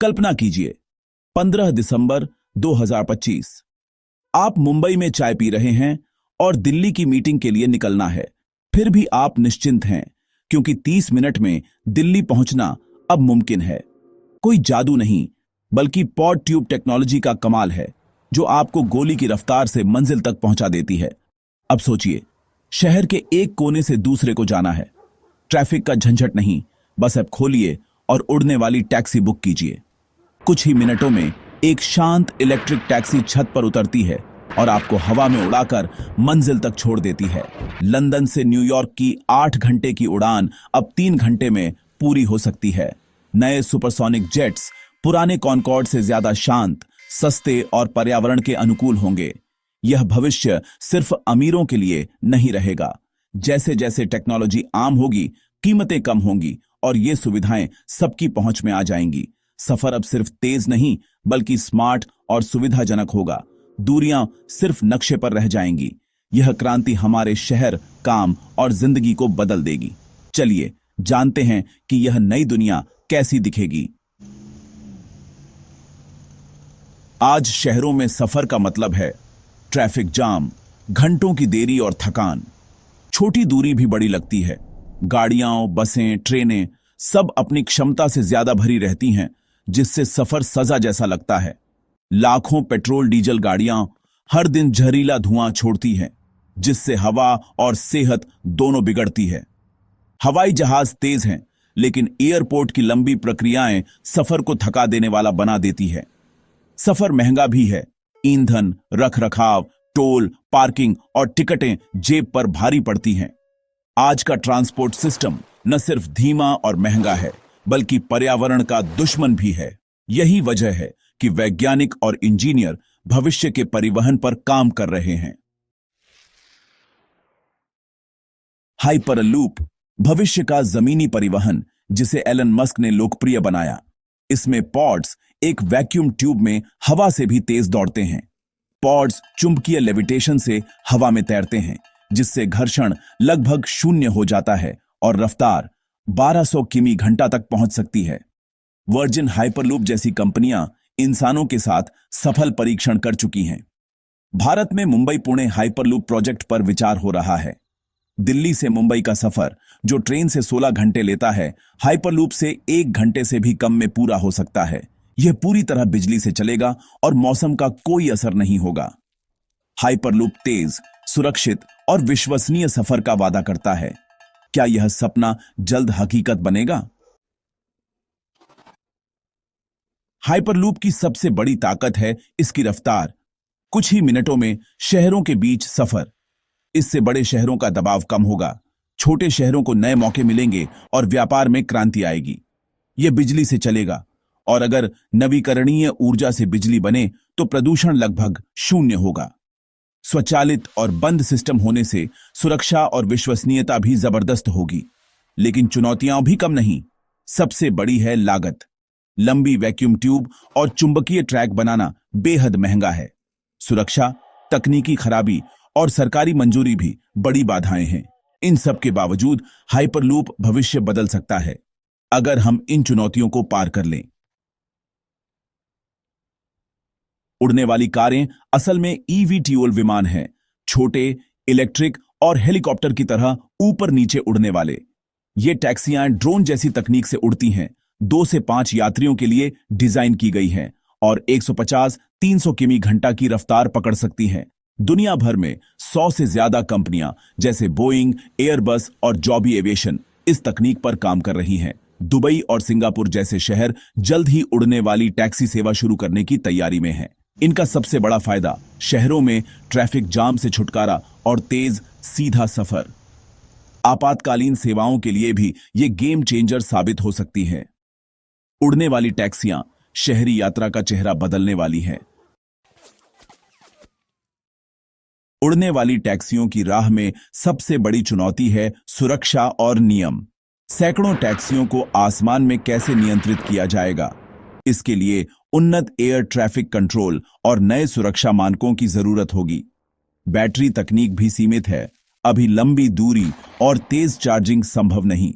कल्पना कीजिए, 15 दिसंबर 2025। आप मुंबई में चाय पी रहे हैं और दिल्ली की मीटिंग के लिए निकलना है। फिर भी आप निश्चिंत हैं, क्योंकि 30 मिनट में दिल्ली पहुंचना अब मुमकिन है। कोई जादू नहीं, बल्कि पॉड ट्यूब टेक्नोलॉजी का कमाल है, जो आपको गोली की रफ्तार से मंजिल तक पहुंचा देती है। अब सोचिए, शहर के एक कोने से दूसरे को जाना है। ट्रैफिक का झंझट नहीं, बस ऐप खोलिए और उड़ने वाली टैक्सी बुक कीजिए। कुछ ही मिनटों में एक शांत इलेक्ट्रिक टैक्सी छत पर उतरती है और आपको हवा में उड़ाकर मंजिल तक छोड़ देती है। लंदन से न्यूयॉर्क की 8 घंटे की उड़ान अब 3 घंटे में पूरी हो सकती है। नए सुपरसोनिक जेट्स पुराने कॉनकॉर्ड से ज्यादा शांत, सस्ते और पर्यावरण के अनुकूल होंगे। यह भविष्य सिर्फ अमीरों के लिए नहीं रहेगा। जैसे जैसे टेक्नोलॉजी आम होगी, कीमतें कम होंगी और ये सुविधाएं सबकी पहुंच में आ जाएंगी। सफर अब सिर्फ तेज नहीं, बल्कि स्मार्ट और सुविधाजनक होगा। दूरियां सिर्फ नक्शे पर रह जाएंगी। यह क्रांति हमारे शहर, काम और जिंदगी को बदल देगी। चलिए जानते हैं कि यह नई दुनिया कैसी दिखेगी। आज शहरों में सफर का मतलब है ट्रैफिक जाम, घंटों की देरी और थकान। छोटी दूरी भी बड़ी लगती है। गाड़ियां, बसें, ट्रेनें सब अपनी क्षमता से ज्यादा भरी रहती हैं, जिससे सफर सजा जैसा लगता है। लाखों पेट्रोल डीजल गाड़ियां हर दिन जहरीला धुआं छोड़ती हैं, जिससे हवा और सेहत दोनों बिगड़ती है। हवाई जहाज तेज हैं, लेकिन एयरपोर्ट की लंबी प्रक्रियाएं सफर को थका देने वाला बना देती है। सफर महंगा भी है। ईंधन, रखरखाव, टोल, पार्किंग और टिकटें जेब पर भारी पड़ती हैं। आज का ट्रांसपोर्ट सिस्टम न सिर्फ धीमा और महंगा है, बल्कि पर्यावरण का दुश्मन भी है। यही वजह है कि वैज्ञानिक और इंजीनियर भविष्य के परिवहन पर काम कर रहे हैं। हाइपरलूप, भविष्य का जमीनी परिवहन, जिसे एलन मस्क ने लोकप्रिय बनाया। इसमें पॉड्स एक वैक्यूम ट्यूब में हवा से भी तेज दौड़ते हैं। पॉड्स चुंबकीय लेविटेशन से हवा में तैरते हैं, जिससे घर्षण लगभग शून्य हो जाता है और रफ्तार 1200 किमी घंटा तक पहुंच सकती है। वर्जिन हाइपरलूप जैसी कंपनियां इंसानों के साथ सफल परीक्षण कर चुकी हैं। भारत में मुंबई पुणे हाइपरलूप प्रोजेक्ट पर विचार हो रहा है। दिल्ली से मुंबई का सफर, जो ट्रेन से 16 घंटे लेता है, हाइपरलूप से 1 घंटे से भी कम में पूरा हो सकता है। यह पूरी तरह बिजली से चलेगा और मौसम का कोई असर नहीं होगा। हाइपरलूप तेज, सुरक्षित और विश्वसनीय सफर का वादा करता है। क्या यह सपना जल्द हकीकत बनेगा? हाइपरलूप की सबसे बड़ी ताकत है इसकी रफ्तार। कुछ ही मिनटों में शहरों के बीच सफर। इससे बड़े शहरों का दबाव कम होगा, छोटे शहरों को नए मौके मिलेंगे और व्यापार में क्रांति आएगी। यह बिजली से चलेगा, और अगर नवीकरणीय ऊर्जा से बिजली बने तो प्रदूषण लगभग शून्य होगा। स्वचालित और बंद सिस्टम होने से सुरक्षा और विश्वसनीयता भी जबरदस्त होगी। लेकिन चुनौतियां भी कम नहीं। सबसे बड़ी है लागत। लंबी वैक्यूम ट्यूब और चुंबकीय ट्रैक बनाना बेहद महंगा है। सुरक्षा, तकनीकी खराबी और सरकारी मंजूरी भी बड़ी बाधाएं हैं। इन सब के बावजूद हाइपरलूप भविष्य बदल सकता है, अगर हम इन चुनौतियों को पार कर लें। उड़ने वाली कारें असल में ईवीटीओल विमान हैं, छोटे, इलेक्ट्रिक और हेलीकॉप्टर की तरह ऊपर नीचे उड़ने वाले। ये टैक्सियां ड्रोन जैसी तकनीक से उड़ती हैं, 2 से 5 यात्रियों के लिए डिजाइन की गई हैं और 150-300 किमी घंटा की रफ्तार पकड़ सकती हैं। दुनिया भर में 100 से ज्यादा कंपनियां जैसे बोइंग, एयरबस और जॉबी एविएशन इस तकनीक पर काम कर रही हैं। दुबई और सिंगापुर जैसे शहर जल्द ही उड़ने वाली टैक्सी सेवा शुरू करने की तैयारी में हैं। इनका सबसे बड़ा फायदा शहरों में ट्रैफिक जाम से छुटकारा और तेज सीधा सफर। आपातकालीन सेवाओं के लिए भी ये गेम चेंजर साबित हो सकती हैं। उड़ने वाली टैक्सियां शहरी यात्रा का चेहरा बदलने वाली हैं। उड़ने वाली टैक्सियों की राह में सबसे बड़ी चुनौती है सुरक्षा और नियम। सैकड़ों टैक्सियों को आसमान में कैसे नियंत्रित किया जाएगा? इसके लिए उन्नत एयर ट्रैफिक कंट्रोल और नए सुरक्षा मानकों की जरूरत होगी। बैटरी तकनीक भी सीमित है। अभी लंबी दूरी और तेज चार्जिंग संभव नहीं।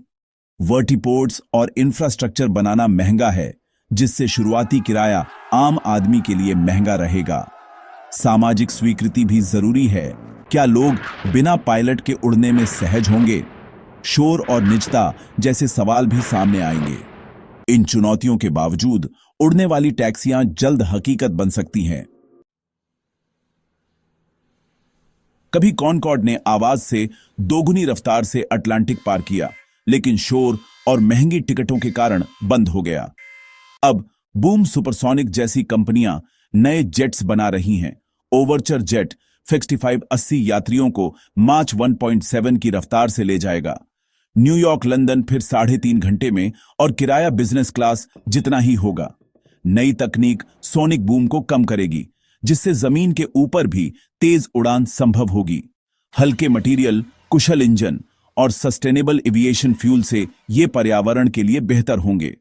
वर्टिपोर्ट्स और इंफ्रास्ट्रक्चर बनाना महंगा है, जिससे शुरुआती किराया आम आदमी के लिए महंगा रहेगा। सामाजिक स्वीकृति भी जरूरी है। क्या लोग बिना पायलट के उड़ने में सहज होंगे? शोर और निजता जैसे सवाल भी सामने आएंगे। इन चुनौतियों के बावजूद उड़ने वाली टैक्सियां जल्द हकीकत बन सकती हैं। कभी कॉनकॉर्ड ने आवाज से दोगुनी रफ्तार से अटलांटिक पार किया, लेकिन शोर और महंगी टिकटों के कारण बंद हो गया। अब बूम सुपरसोनिक जैसी कंपनियां नए जेट्स बना रही हैं। ओवरचर जेट 6580 यात्रियों को मार्च 1.7 की रफ्तार से ले जाएगा। न्यूयॉर्क लंदन फिर 3.5 घंटे में, और किराया बिजनेस क्लास जितना ही होगा। नई तकनीक सोनिक बूम को कम करेगी, जिससे जमीन के ऊपर भी तेज उड़ान संभव होगी। हल्के मटेरियल, कुशल इंजन और सस्टेनेबल एविएशन फ्यूल से ये पर्यावरण के लिए बेहतर होंगे।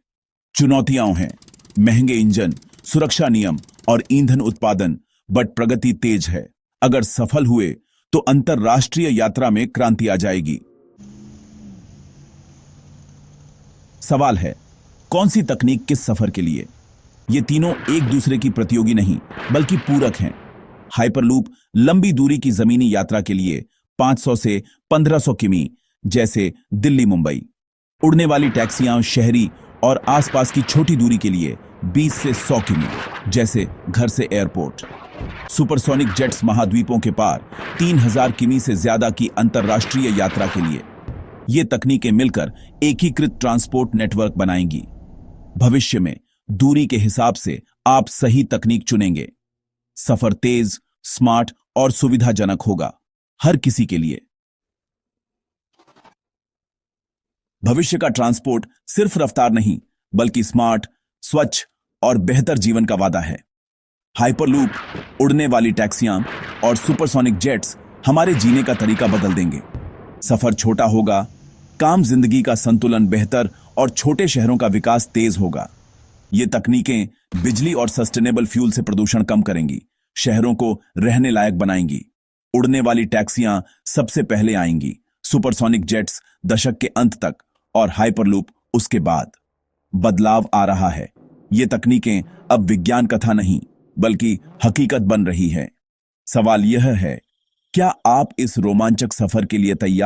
चुनौतियां हैं महंगे इंजन, सुरक्षा नियम और ईंधन उत्पादन, बट प्रगति तेज है। अगर सफल हुए तो अंतरराष्ट्रीय यात्रा में क्रांति आ जाएगी। सवाल है, कौन सी तकनीक किस सफर के लिए? ये तीनों एक दूसरे की प्रतियोगी नहीं, बल्कि पूरक हैं। हाइपरलूप लंबी दूरी की जमीनी यात्रा के लिए 500 से 1500 किमी, जैसे दिल्ली मुंबई। उड़ने वाली टैक्सियां शहरी और आसपास की छोटी दूरी के लिए 20 से 100 किमी, जैसे घर से एयरपोर्ट। सुपरसोनिक जेट्स महाद्वीपों के पार 3000 किमी से ज्यादा की अंतरराष्ट्रीय यात्रा के लिए। ये तकनीकें मिलकर एकीकृत ट्रांसपोर्ट नेटवर्क बनाएंगी। भविष्य में दूरी के हिसाब से आप सही तकनीक चुनेंगे। सफर तेज, स्मार्ट और सुविधाजनक होगा, हर किसी के लिए। भविष्य का ट्रांसपोर्ट सिर्फ रफ्तार नहीं, बल्कि स्मार्ट, स्वच्छ और बेहतर जीवन का वादा है। हाइपरलूप, उड़ने वाली टैक्सियां और सुपरसोनिक जेट्स हमारे जीने का तरीका बदल देंगे। सफर छोटा होगा, काम जिंदगी का संतुलन बेहतर और छोटे शहरों का विकास तेज होगा। ये तकनीकें बिजली और सस्टेनेबल फ्यूल से प्रदूषण कम करेंगी, शहरों को रहने लायक बनाएंगी। उड़ने वाली टैक्सियां सबसे पहले आएंगी, सुपरसोनिक जेट्स दशक के अंत तक और हाइपरलूप उसके बाद। बदलाव आ रहा है। ये तकनीकें अब विज्ञान कथा नहीं, बल्कि हकीकत बन रही है। सवाल यह है, क्या आप इस रोमांचक सफर के लिए तैयार